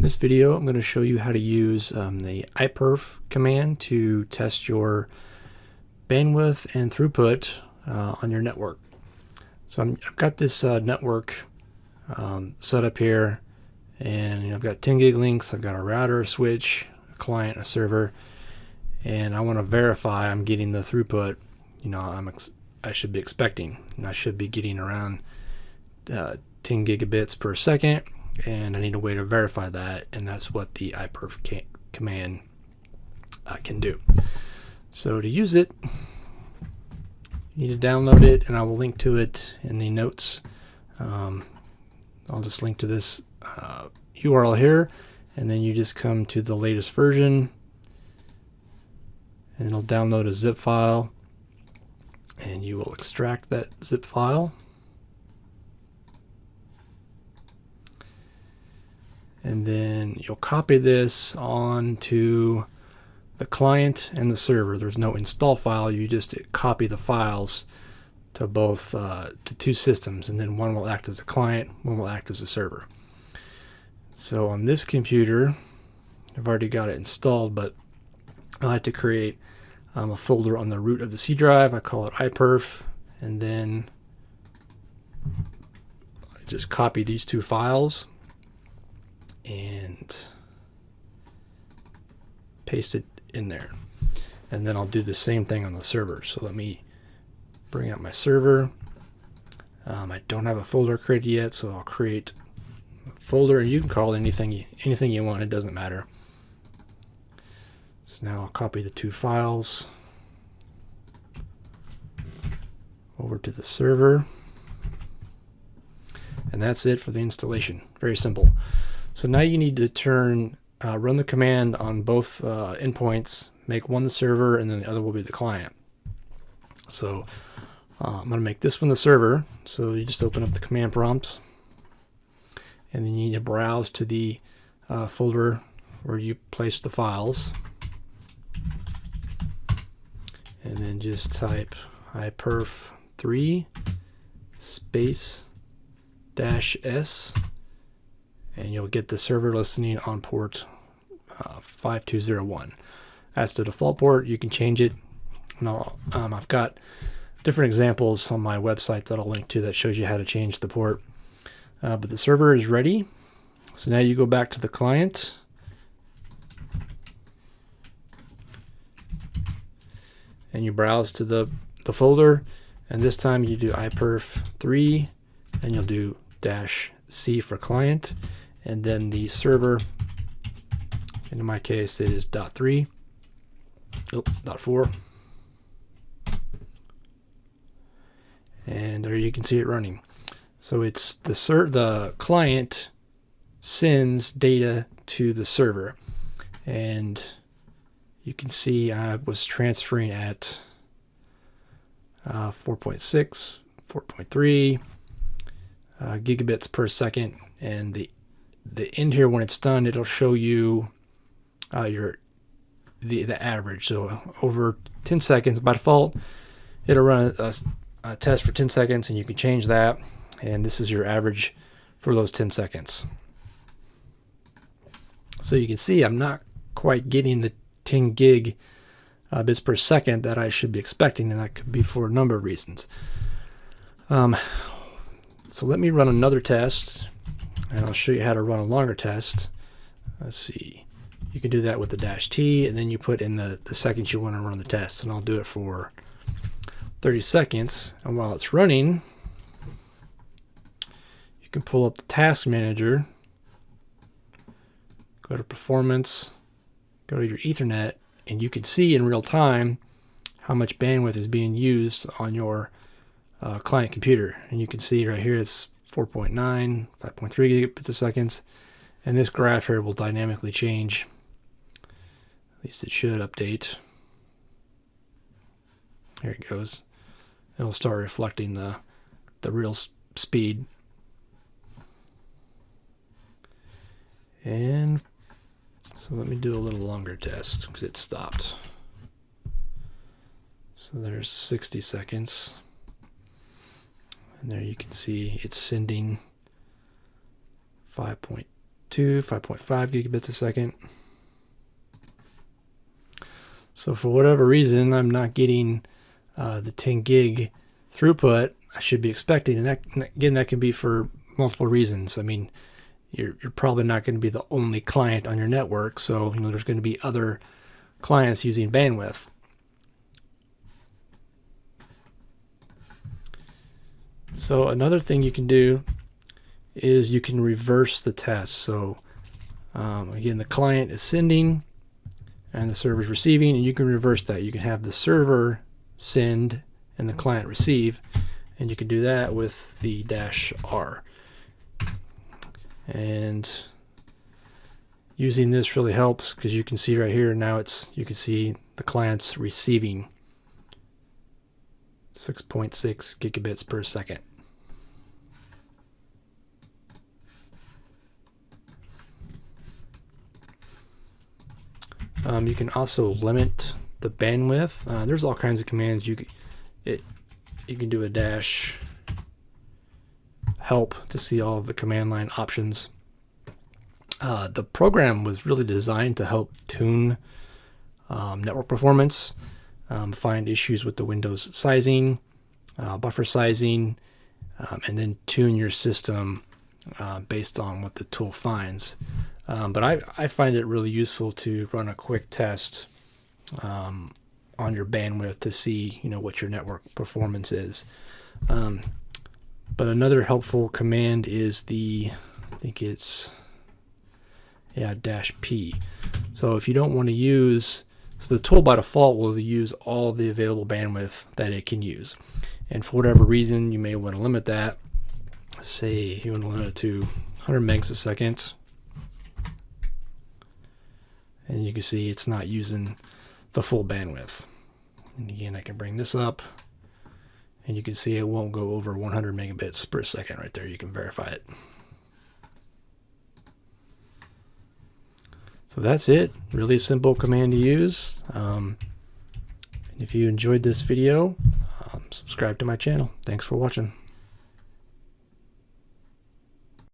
this video, I'm going to show you how to use the iPerf command to test your bandwidth and throughput on your network. So I've got this network set up here, and I've got 10 gig links. I've got a router, a switch, a client, a server, and I want to verify I'm getting the throughput I should be expecting. And I should be getting around 10 gigabits per second, and I need a way to verify that, and that's what the iPerf command can do. So to use it, you need to download it, and I will link to it in the notes. I'll just link to this URL here, and then you just come to the latest version, and it'll download a zip file, and you will extract that zip file. And then you'll copy this onto the client and the server. There's no install file. You just copy the files to both to two systems, and then one will act as a client, one will act as a server. So on this computer, I've already got it installed, but I like to create a folder on the root of the C drive. I call it iPerf, and then I just copy these two files and paste it in there, and then I'll do the same thing on the server. So let me bring up my server. I don't have a folder created yet, so I'll create a folder, and you can call it anything you want, it doesn't matter. So now I'll copy the two files over to the server, and that's it for the installation. Very simple. So now you need to run the command on both endpoints, make one the server, and then the other will be the client. So I'm going to make this one the server. So you just open up the command prompt, and then you need to browse to the folder where you place the files, and then just type iPerf3 space -s, and you'll get the server listening on port 5201. As to default port, you can change it. Now, I've got different examples on my website that I'll link to that shows you how to change the port. But the server is ready. So now you go back to the client, and you browse to the folder, and this time you do iPerf3, and you'll do -c for client, and then the server, and in my case it is .3, .4, and there you can see it running. So it's the client sends data to the server, and you can see I was transferring at 4.6, 4.3 gigabits per second, and the end here, when it's done, it'll show you the average. So over 10 seconds by default, it'll run a test for 10 seconds, and you can change that, and this is your average for those 10 seconds. So you can see I'm not quite getting the 10 gig bits per second that I should be expecting, and that could be for a number of reasons. So let me run another test, and I'll show you how to run a longer test. Let's see. You can do that with the -t, and then you put in the seconds you want to run the test, and I'll do it for 30 seconds. And while it's running, you can pull up the task manager, go to performance, go to your Ethernet, and you can see in real time how much bandwidth is being used on your client computer. And you can see right here it's 4.9, 5.3 gigabits a second, and this graph here will dynamically change. At least it should update. Here it goes. It'll start reflecting the real speed. And so let me do a little longer test because it stopped. So there's 60 seconds. And there you can see it's sending 5.2 5.2, 5.5 gigabits a second. So for whatever reason, I'm not getting the 10 gig throughput I should be expecting. And that, again, that can be for multiple reasons. I mean, you're probably not going to be the only client on your network. So, there's going to be other clients using bandwidth. So another thing you can do is you can reverse the test. So again, the client is sending and the server is receiving, and you can reverse that. You can have the server send and the client receive, and you can do that with the -R. And using this really helps because you can see right here now you can see the client's receiving 6.6 gigabits per second. You can also limit the bandwidth. There's all kinds of commands. You can do a -help to see all of the command line options. The program was really designed to help tune network performance, find issues with the Windows sizing, buffer sizing, and then tune your system based on what the tool finds. But I find it really useful to run a quick test on your bandwidth to see what your network performance is. But another helpful command is I think it's -P. So if you don't want to use, so the tool by default will use all the available bandwidth that it can use, and for whatever reason you may want to limit that. Say you want to limit it to 100 megs a second, and you can see it's not using the full bandwidth. And again, I can bring this up, and you can see it won't go over 100 megabits per second right there. You can verify it. So that's it. Really simple command to use. And if you enjoyed this video, subscribe to my channel. Thanks for watching.